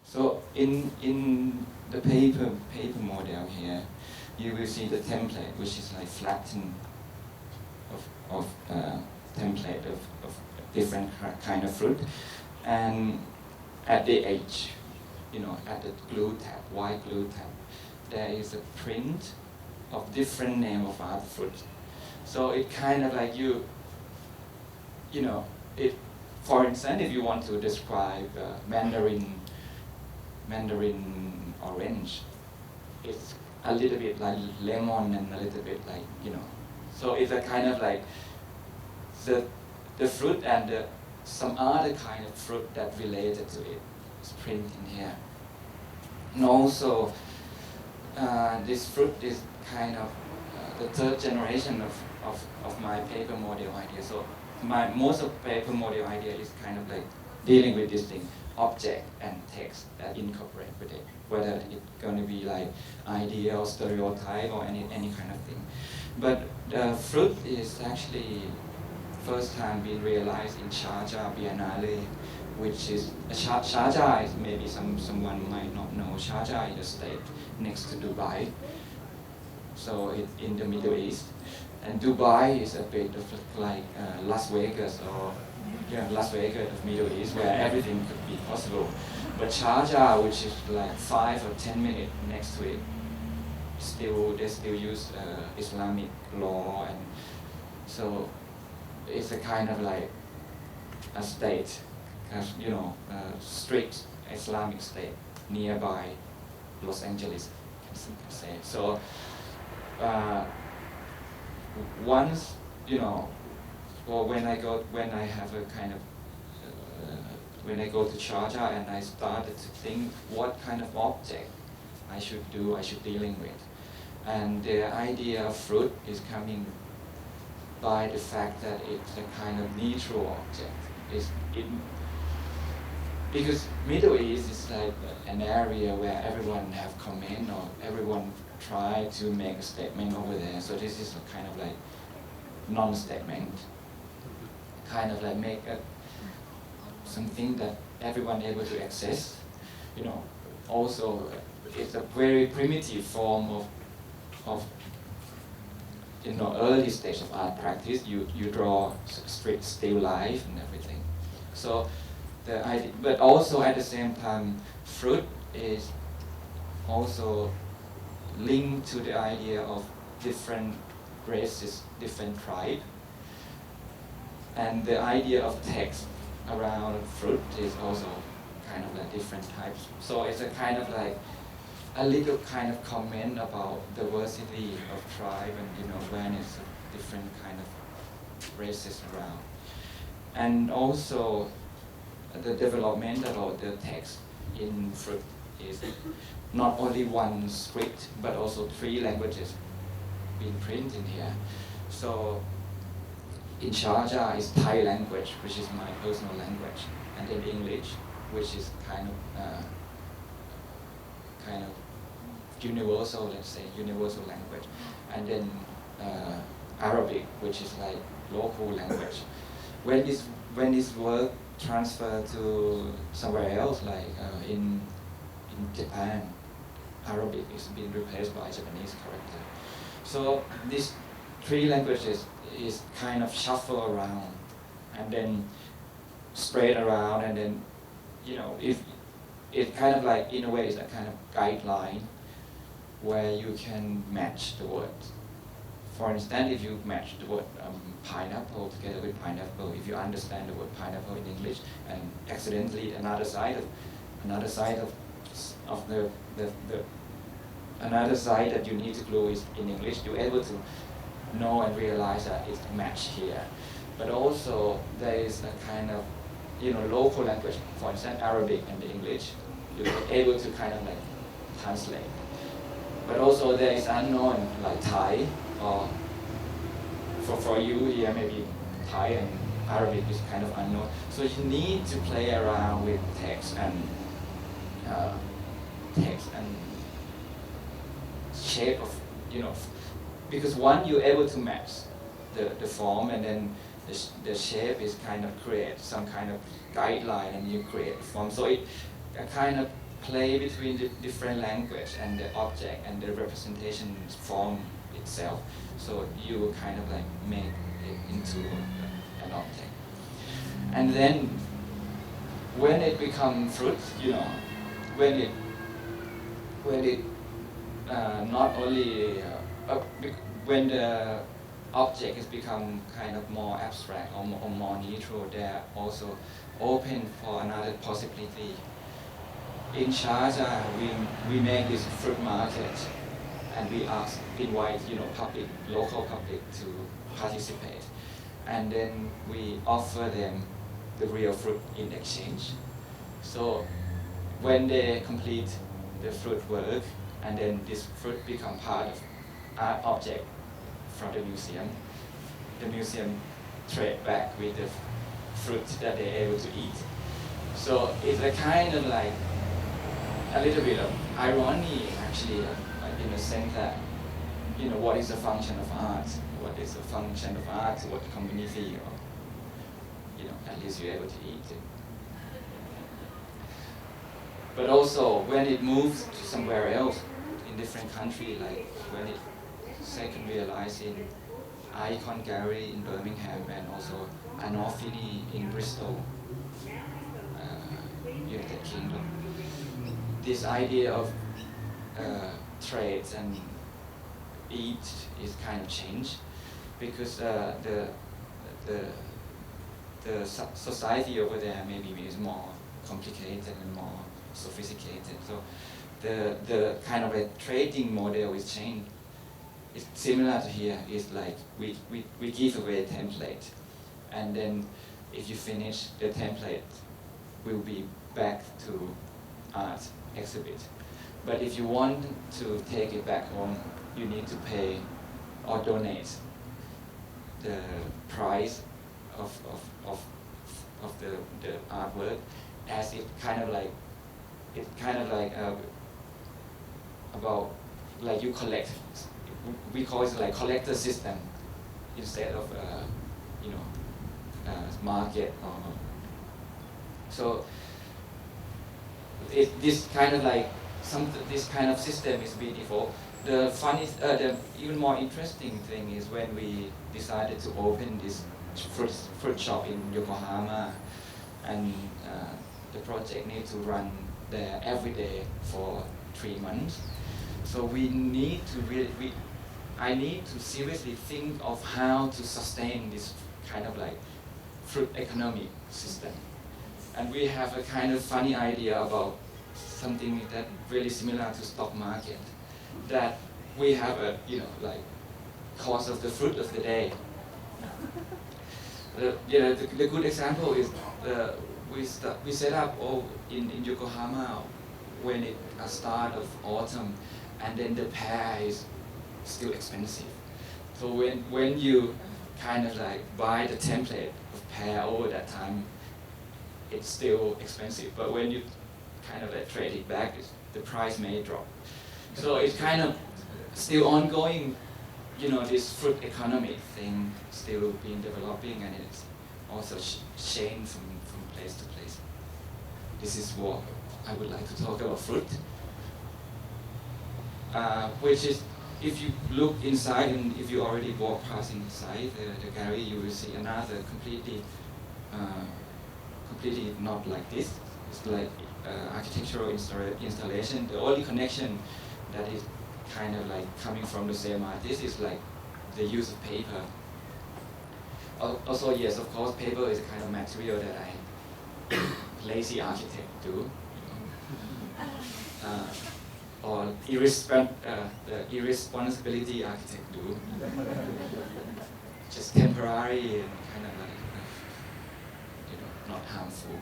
So in the paper model here, you will see the template, which is like flattened of template of different kind of fruit, and at the edge, at the glue tab, white glue tab, there is a print of different name of other fruits. So it kind of like it. For instance, if you want to describe mandarin orange, it's a little bit like lemon and a little bit like, So it's a kind of like the fruit and some other kind of fruit that related to it is printed in here. And also, this fruit is kind of the third generation of my paper model idea. So most of paper model idea is kind of like dealing with this thing, object and text that incorporate with it, whether it's going to be like idea or stereotype or any kind of thing. But the fruit is actually first time being realized in Sharjah Biennale, which is Sharjah is maybe someone might not know. Sharjah is a state next to Dubai, so it's in the Middle East, and Dubai is a bit of like Las Vegas or Las Vegas of Middle East, where everything could be possible. But Sharjah, which is like 5 or 10 minutes next to it, they still use Islamic law, and so it's a kind of like a state, strict Islamic state nearby Los Angeles, can say. So once, or when I have a kind of when I go to Sharjah and I started to think what kind of object I should dealing with, and the idea of fruit is coming by the fact that it's a kind of neutral object. Because Middle East is like an area where everyone have comment or everyone try to make a statement over there. So this is a kind of like non-statement, kind of like make something that everyone able to access. Also it's a very primitive form of early stage of art practice. You draw strict still life and everything. So the idea, but also at the same time, fruit is also linked to the idea of different races, different tribes, and the idea of text around fruit is also kind of like different types. So it's a kind of like a little kind of comment about diversity of tribe and awareness of different kind of races around. And also the development about the text in fruit is not only one script but also 3 languages being printed in here. So in Sharjah is Thai language, which is my personal language, and then English, which is kind of universal, let's say, universal language, and then Arabic, which is like local language. When this work transferred to somewhere else, like in Japan, Arabic is being replaced by Japanese character. So these 3 languages is kind of shuffle around and then spread around, and then if it kind of like in a way is a kind of guideline where you can match the words. For instance, if you match the word pineapple together with pineapple, if you understand the word pineapple in English and accidentally another side that you need to glue is in English, you're able to know and realize that it's matched here. But also there is a kind of local language, for instance Arabic and the English, you're able to kind of like translate. But also there is unknown like Thai, or for you here maybe Thai and Arabic is kind of unknown. So you need to play around with text and shape of because one you're able to match the form, and then the shape is kind of create some kind of guideline, and you create the form. So it kind of play between the different language and the object and the representation form itself. So you will kind of like make it into an object. And then when it becomes fruit, you know, when it not only when the object has become kind of more abstract or more neutral, they're also open for another possibility. In Sharjah, we make this fruit market, and we invite local public to participate, and then we offer them the real fruit in exchange. So when they complete the fruit work, and then this fruit become part of art object from the museum trade back with the fruit that they're able to eat. So it's a kind of like a little bit of irony, actually, in the sense that, you know, what is the function of art? What is the function of art to what community, or, you know, at least you're able to eat it. But also, when it moves to somewhere else, in different country, like when it second realized in Icon Gallery in Birmingham, and also Anofini in Bristol, United Kingdom. This idea of trades and eat is kind of changed, because the society over there maybe is more complicated and more sophisticated. So the kind of a trading model is changed. It's similar to here. It's like we give away a template, and then if you finish the template, will be back to art exhibit. But if you want to take it back home, you need to pay or donate the price of the artwork, as it kind of like about like you collect. We call it like collector system instead of market. So this kind of like this kind of system is beautiful. The even more interesting thing is when we decided to open this fruit shop in Yokohama, and the project needs to run there every day for 3 months. So I need to seriously think of how to sustain this kind of like fruit economic system. And we have a kind of funny idea about something that really similar to stock market, that we have a cost of the fruit of the day. The good example is we set up in Yokohama when it start of autumn, and then the pear is still expensive. So when you kind of like buy the template of pear over that time, it's still expensive. But when you kind of like trade it back, the price may drop. So it's kind of still ongoing, this fruit economic thing still being developing, and it's also changed from place to place. This is what I would like to talk about fruit, which is, if you look inside, and if you already walk past inside the gallery, you will see another completely not like this. It's like architectural installation. The only connection that is kind of like coming from the same artist is like the use of paper. Also, yes, of course, paper is a kind of material that lazy architect do, or the irresponsibility architect do. Just temporary and kind of like not harmful.